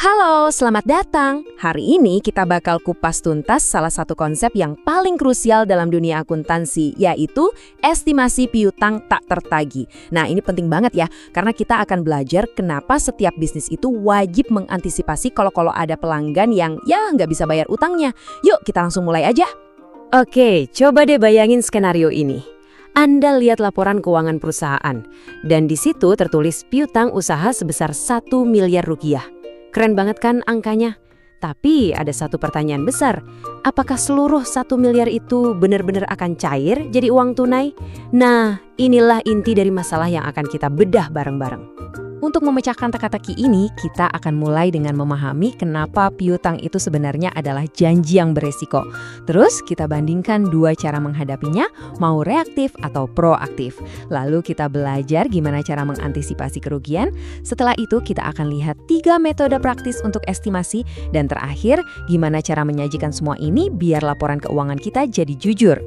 Halo, selamat datang. Hari ini kita bakal kupas tuntas salah satu konsep yang paling krusial dalam dunia akuntansi, yaitu estimasi piutang tak tertagih. Nah, ini penting banget ya, karena kita akan belajar kenapa setiap bisnis itu wajib mengantisipasi kalau ada pelanggan yang nggak bisa bayar utangnya. Yuk, kita langsung mulai aja. Oke, coba deh bayangin skenario ini. Anda lihat laporan keuangan perusahaan, dan di situ tertulis piutang usaha sebesar 1 miliar rupiah. Keren banget kan angkanya? Tapi ada satu pertanyaan besar. Apakah seluruh 1 miliar itu benar-benar akan cair jadi uang tunai? Nah, inilah inti dari masalah yang akan kita bedah bareng-bareng. Untuk memecahkan teka-teki ini, kita akan mulai dengan memahami kenapa piutang itu sebenarnya adalah janji yang beresiko. Terus kita bandingkan dua cara menghadapinya, mau reaktif atau proaktif. Lalu kita belajar gimana cara mengantisipasi kerugian. Setelah itu kita akan lihat 3 metode praktis untuk estimasi. Dan terakhir, gimana cara menyajikan semua ini biar laporan keuangan kita jadi jujur.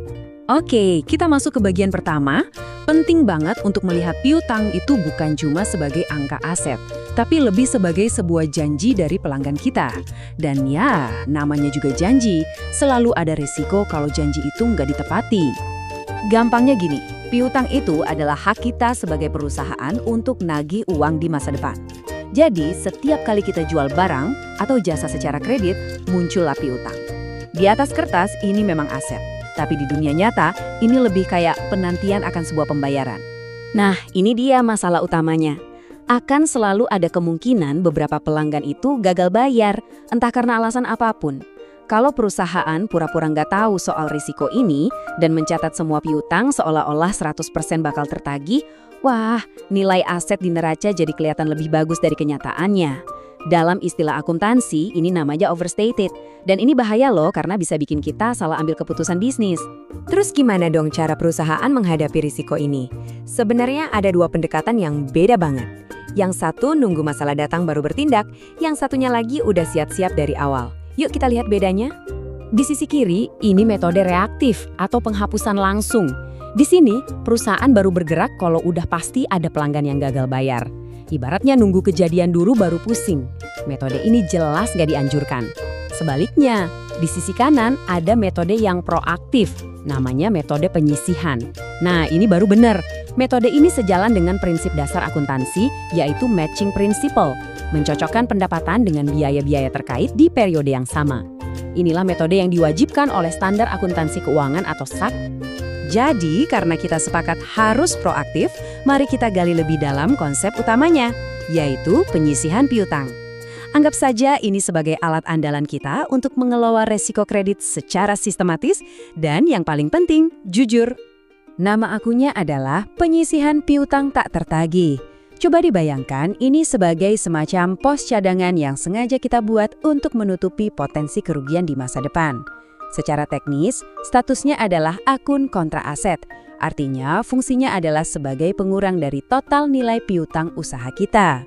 Oke, kita masuk ke bagian pertama. Penting banget untuk melihat piutang itu bukan cuma sebagai angka aset, tapi lebih sebagai sebuah janji dari pelanggan kita. Dan ya, namanya juga janji, selalu ada resiko kalau janji itu nggak ditepati. Gampangnya gini, piutang itu adalah hak kita sebagai perusahaan untuk nagih uang di masa depan. Jadi, setiap kali kita jual barang atau jasa secara kredit, muncullah piutang. Di atas kertas, ini memang aset. Tapi di dunia nyata, ini lebih kayak penantian akan sebuah pembayaran. Nah, ini dia masalah utamanya. Akan selalu ada kemungkinan beberapa pelanggan itu gagal bayar, entah karena alasan apapun. Kalau perusahaan pura-pura nggak tahu soal risiko ini dan mencatat semua piutang seolah-olah 100% bakal tertagih, wah, nilai aset di neraca jadi kelihatan lebih bagus dari kenyataannya. Dalam istilah akuntansi, ini namanya overstated. Dan ini bahaya loh karena bisa bikin kita salah ambil keputusan bisnis. Terus gimana dong cara perusahaan menghadapi risiko ini? Sebenarnya ada dua pendekatan yang beda banget. Yang satu nunggu masalah datang baru bertindak, yang satunya lagi udah siap-siap dari awal. Yuk kita lihat bedanya. Di sisi kiri, ini metode reaktif atau penghapusan langsung. Di sini, perusahaan baru bergerak kalau udah pasti ada pelanggan yang gagal bayar. Ibaratnya nunggu kejadian dulu baru pusing. Metode ini jelas gak dianjurkan. Sebaliknya, di sisi kanan ada metode yang proaktif, namanya metode penyisihan. Nah, ini baru benar. Metode ini sejalan dengan prinsip dasar akuntansi, yaitu matching principle, mencocokkan pendapatan dengan biaya-biaya terkait di periode yang sama. Inilah metode yang diwajibkan oleh Standar Akuntansi Keuangan atau SAK. Jadi, karena kita sepakat harus proaktif, mari kita gali lebih dalam konsep utamanya, yaitu penyisihan piutang. Anggap saja ini sebagai alat andalan kita untuk mengelola resiko kredit secara sistematis dan yang paling penting, jujur. Nama akunnya adalah penyisihan piutang tak tertagih. Coba dibayangkan ini sebagai semacam pos cadangan yang sengaja kita buat untuk menutupi potensi kerugian di masa depan. Secara teknis, statusnya adalah akun kontra aset. Artinya, fungsinya adalah sebagai pengurang dari total nilai piutang usaha kita.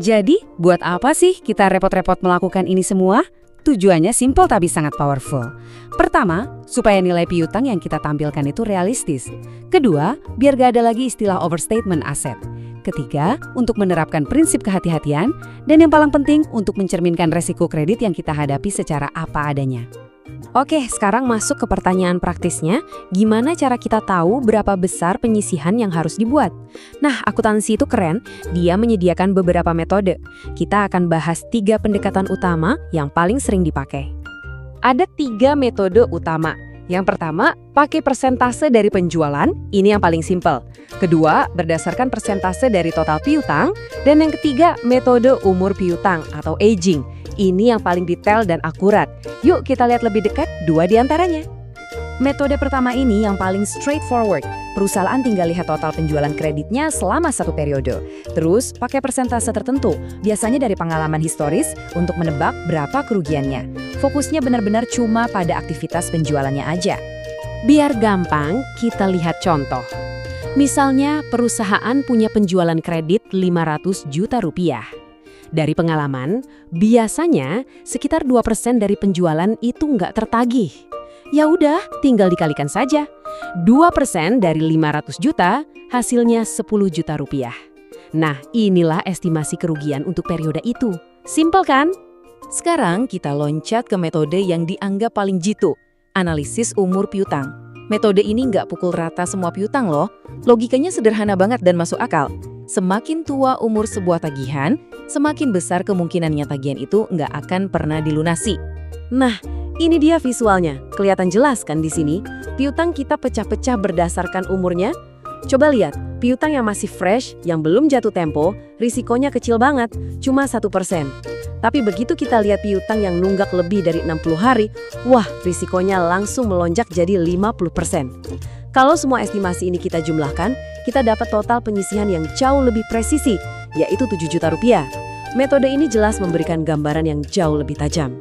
Jadi, buat apa sih kita repot-repot melakukan ini semua? Tujuannya simpel tapi sangat powerful. Pertama, supaya nilai piutang yang kita tampilkan itu realistis. Kedua, biar gak ada lagi istilah overstatement aset. Ketiga, untuk menerapkan prinsip kehati-hatian. Dan yang paling penting, untuk mencerminkan resiko kredit yang kita hadapi secara apa adanya. Oke, sekarang masuk ke pertanyaan praktisnya. Gimana cara kita tahu berapa besar penyisihan yang harus dibuat? Nah, akuntansi itu keren. Dia menyediakan beberapa metode. Kita akan bahas 3 pendekatan utama yang paling sering dipakai. Ada 3 metode utama. Yang pertama, pakai persentase dari penjualan. Ini yang paling simpel. Kedua, berdasarkan persentase dari total piutang. Dan yang ketiga, metode umur piutang atau aging. Ini yang paling detail dan akurat. Yuk kita lihat lebih dekat 2 di antaranya. Metode pertama ini yang paling straightforward. Perusahaan tinggal lihat total penjualan kreditnya selama 1 periode. Terus pakai persentase tertentu, biasanya dari pengalaman historis untuk menebak berapa kerugiannya. Fokusnya benar-benar cuma pada aktivitas penjualannya aja. Biar gampang, kita lihat contoh. Misalnya perusahaan punya penjualan kredit 500 juta rupiah. Dari pengalaman, biasanya sekitar 2% dari penjualan itu nggak tertagih. Ya udah, tinggal dikalikan saja. 2% dari 500 juta, hasilnya 10 juta rupiah. Nah, inilah estimasi kerugian untuk periode itu. Simpel kan? Sekarang kita loncat ke metode yang dianggap paling jitu, analisis umur piutang. Metode ini nggak pukul rata semua piutang loh. Logikanya sederhana banget dan masuk akal. Semakin tua umur sebuah tagihan, semakin besar kemungkinannya tagihan itu nggak akan pernah dilunasi. Nah, ini dia visualnya. Kelihatan jelas kan di sini? Piutang kita pecah-pecah berdasarkan umurnya. Coba lihat, piutang yang masih fresh, yang belum jatuh tempo, risikonya kecil banget, cuma 1%. Tapi begitu kita lihat piutang yang nunggak lebih dari 60 hari, wah, risikonya langsung melonjak jadi 50%. Kalau semua estimasi ini kita jumlahkan, kita dapat total penyisihan yang jauh lebih presisi, yaitu 7 juta rupiah. Metode ini jelas memberikan gambaran yang jauh lebih tajam.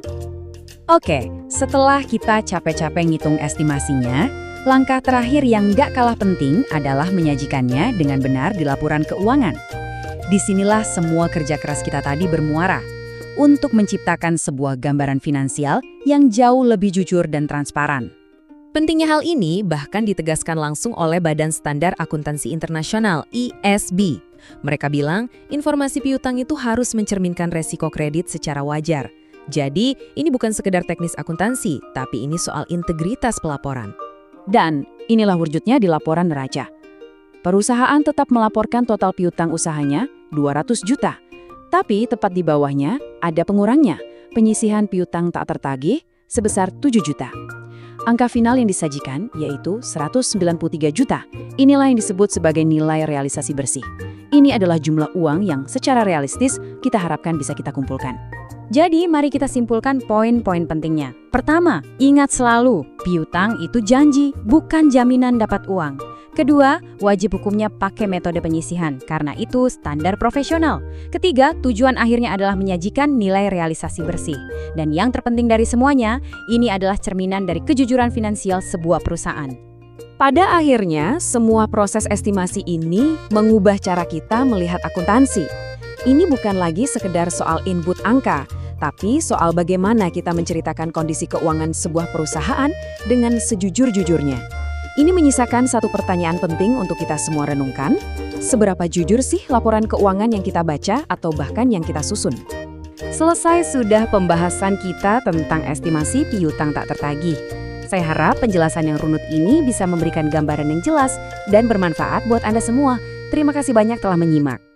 Oke, setelah kita capek-capek ngitung estimasinya, langkah terakhir yang nggak kalah penting adalah menyajikannya dengan benar di laporan keuangan. Disinilah semua kerja keras kita tadi bermuara untuk menciptakan sebuah gambaran finansial yang jauh lebih jujur dan transparan. Pentingnya hal ini bahkan ditegaskan langsung oleh Badan Standar Akuntansi Internasional (ISB). Mereka bilang, informasi piutang itu harus mencerminkan resiko kredit secara wajar. Jadi, ini bukan sekedar teknis akuntansi, tapi ini soal integritas pelaporan. Dan inilah wujudnya di laporan neraca. Perusahaan tetap melaporkan total piutang usahanya 200 juta. Tapi tepat di bawahnya ada pengurangnya, penyisihan piutang tak tertagih sebesar 7 juta. Angka final yang disajikan yaitu 193 juta. Inilah yang disebut sebagai nilai realisasi bersih. Ini adalah jumlah uang yang secara realistis kita harapkan bisa kita kumpulkan. Jadi, mari kita simpulkan poin-poin pentingnya. Pertama, ingat selalu, piutang itu janji, bukan jaminan dapat uang. Kedua, wajib hukumnya pakai metode penyisihan, karena itu standar profesional. Ketiga, tujuan akhirnya adalah menyajikan nilai realisasi bersih. Dan yang terpenting dari semuanya, ini adalah cerminan dari kejujuran finansial sebuah perusahaan. Pada akhirnya, semua proses estimasi ini mengubah cara kita melihat akuntansi. Ini bukan lagi sekedar soal input angka, tapi soal bagaimana kita menceritakan kondisi keuangan sebuah perusahaan dengan sejujur-jujurnya. Ini menyisakan satu pertanyaan penting untuk kita semua renungkan. Seberapa jujur sih laporan keuangan yang kita baca atau bahkan yang kita susun? Selesai sudah pembahasan kita tentang estimasi piutang tak tertagih. Saya harap penjelasan yang runut ini bisa memberikan gambaran yang jelas dan bermanfaat buat Anda semua. Terima kasih banyak telah menyimak.